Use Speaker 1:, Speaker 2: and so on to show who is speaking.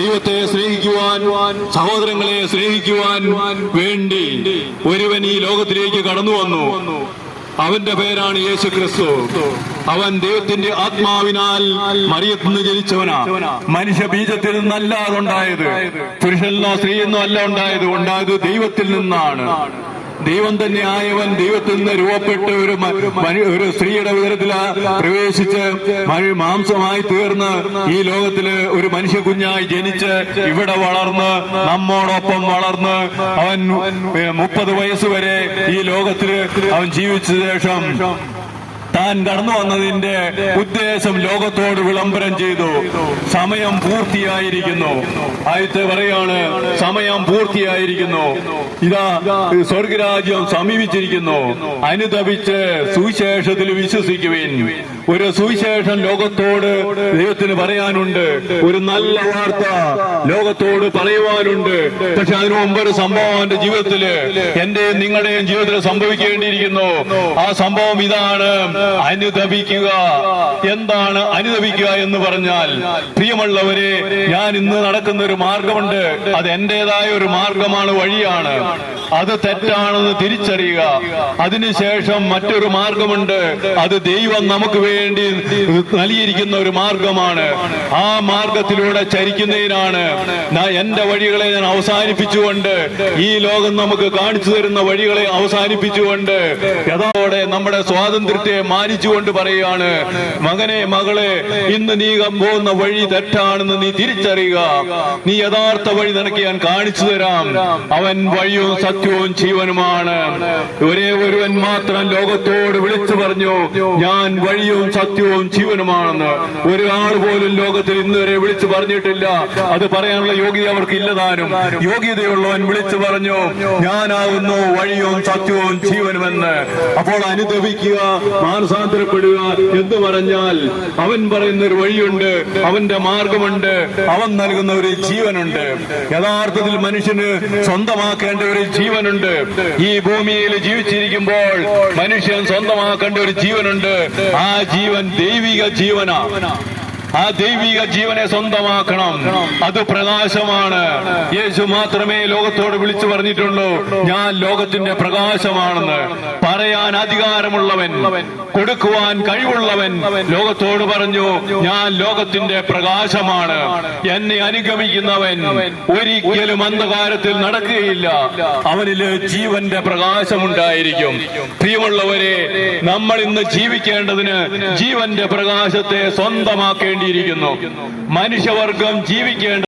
Speaker 1: ദൈവത്തെ സ്നേഹിക്കുവാൻ, സഹോദരങ്ങളെ സ്നേഹിക്കുവാൻ വേണ്ടി ഒരുവൻ ഈ ലോകത്തിലേക്ക് കടന്നു വന്നു. അവന്റെ പേരാണ് യേശു ക്രിസ്തു. അവൻ ദൈവത്തിന്റെ ആത്മാവിനാൽ മറിയത്തിൽ നിന്ന് ജനിച്ചവനാ. മനുഷ്യ ബീജത്തിൽ നിന്നല്ല അതുണ്ടായത്, പുരുഷനോ സ്ത്രീയെന്നോ അല്ല ഉണ്ടായത് ദൈവത്തിൽ നിന്നാണ്. ദൈവം തന്നെ ആയവൻ ദൈവത്തിൽ നിന്ന് രൂപപ്പെട്ട് ഒരു സ്ത്രീയുടെ ഉദരത്തിൽ പ്രവേശിച്ച് മാംസമായി തീർന്ന് ഈ ലോകത്തില് ഒരു മനുഷ്യ കുഞ്ഞായി ജനിച്ച് ഇവിടെ വളർന്ന് നമ്മോടൊപ്പം വളർന്ന് അവൻ 30 വയസ്സ് വരെ ഈ ലോകത്തില് അവൻ ജീവിച്ച ശേഷം താൻ കടന്നു വന്നതിന്റെ ഉദ്ദേശം ലോകത്തോട് വിളംബരം ചെയ്തു. സമയം പൂർത്തിയായിരിക്കുന്നു. ആദ്യത്തെ പറയാണ് സമയം പൂർത്തിയായിരിക്കുന്നു. ഇതാ സ്വർഗരാജ്യം സമീപിച്ചിരിക്കുന്നു. അനുതപിച്ച് സുവിശേഷത്തിൽ വിശ്വസിക്കുവിൻ. ഒരു സുവിശേഷം ലോകത്തോട് ദൈവത്തിന് പറയാനുണ്ട്. ഒരു നല്ല വാർത്ത ലോകത്തോട് പറയുവാനുണ്ട്. പക്ഷെ അതിനു മുമ്പ് ഒരു സംഭവം അവന്റെ ജീവിതത്തില്, എന്റെയും നിങ്ങളുടെയും ജീവിതത്തിൽ സംഭവിക്കേണ്ടിയിരിക്കുന്നു. ആ സംഭവം ഇതാണ്: അനുതപിക്കുക. എന്താണ് അനുതപിക്കുക എന്ന് പറഞ്ഞാൽ? പ്രിയമുള്ളവരെ, ഞാൻ ഇന്ന് നടക്കുന്ന ഒരു മാർഗമുണ്ട്. അത് എന്റേതായ ഒരു മാർഗമാണ്, വഴിയാണ്. അത് തെറ്റാണെന്ന് തിരിച്ചറിയുക. അതിനുശേഷം മറ്റൊരു മാർഗമുണ്ട്. അത് ദൈവം നമുക്ക് വേണ്ടി നൽകിയിരിക്കുന്ന ഒരു മാർഗമാണ്. ആ മാർഗത്തിലൂടെ ചരിക്കുന്നതിനാണ് എന്റെ വഴികളെ ഞാൻ അവസാനിപ്പിച്ചുകൊണ്ട്, ഈ ലോകം നമുക്ക് കാണിച്ചു തരുന്ന വഴികളെ അവസാനിപ്പിച്ചുകൊണ്ട് യഥാർത്ഥ നമ്മുടെ സ്വാതന്ത്ര്യത്തെ മാനിച്ചുകൊണ്ട് പറയുകയാണ്: മകനെ, മകളെ, ഇന്ന് നീ പോകുന്ന വഴി തെറ്റാണെന്ന് നീ തിരിച്ചറിയുക. നീ യഥാർത്ഥ വഴി നിനക്ക് ഞാൻ കാണിച്ചു തരാം. അവൻ വഴിയും സത്യവും ജീവനുമാണ്. ഒരേ ഒരുവൻ മാത്രം ലോകത്തോട് വിളിച്ചു പറഞ്ഞു, ഞാൻ വഴിയും സത്യവും ജീവനുമാണെന്ന്. ഒരാൾ പോലും ലോകത്തിൽ ഇന്നുവരെ വിളിച്ചു പറഞ്ഞിട്ടില്ല. അത് പറയാനുള്ള യോഗ്യത അവർക്ക് ഇല്ലതാനും. യോഗ്യതയുള്ളവൻ വിളിച്ചു പറഞ്ഞു, ഞാനാകുന്നു വഴിയും സത്യവും ജീവനുമെന്ന്. അപ്പോൾ അനുദപിക്കുക, മാനസാന്തരപ്പെടുക എന്ന് പറഞ്ഞാൽ അവൻ പറയുന്ന ഒരു വഴിയുണ്ട്, അവന്റെ മാർഗമുണ്ട്, അവൻ നൽകുന്ന ഒരു ജീവനുണ്ട്. യഥാർത്ഥത്തിൽ മനുഷ്യന് സ്വന്തമാക്കേണ്ട ഒരു ജീവനുണ്ട്. ഈ ഭൂമിയിൽ ജീവിച്ചിരിക്കുമ്പോൾ മനുഷ്യൻ സ്വന്തമാക്കേണ്ട ഒരു ജീവനുണ്ട്. ആ ജീവൻ ദൈവിക ജീവനാ. ആ ദൈവിക ജീവനെ സ്വന്തമാക്കണം. അത് പ്രകാശമാണ്. യേശു മാത്രമേ ലോകത്തോട് വിളിച്ചു പറഞ്ഞിട്ടുള്ളൂ, ഞാൻ ലോകത്തിന്റെ പ്രകാശമാണെന്ന്. പറയാൻ അധികാരമുള്ളവൻ, കൊടുക്കുവാൻ കഴിവുള്ളവൻ ലോകത്തോട് പറഞ്ഞു, ഞാൻ ലോകത്തിന്റെ പ്രകാശമാണ്. എന്നെ അനുഗമിക്കുന്നവൻ ഒരിക്കലും അന്ധകാരത്തിൽ നടക്കുകയില്ല. അവനില് ജീവന്റെ പ്രകാശമുണ്ടായിരിക്കും. പ്രിയമുള്ളവരെ, നമ്മൾ ഇന്ന് ജീവിക്കേണ്ടതിന് ജീവന്റെ പ്രകാശത്തെ സ്വന്തമാക്കേണ്ടിയിരിക്കുന്നു. മനുഷ്യവർഗം ജീവിക്കേണ്ട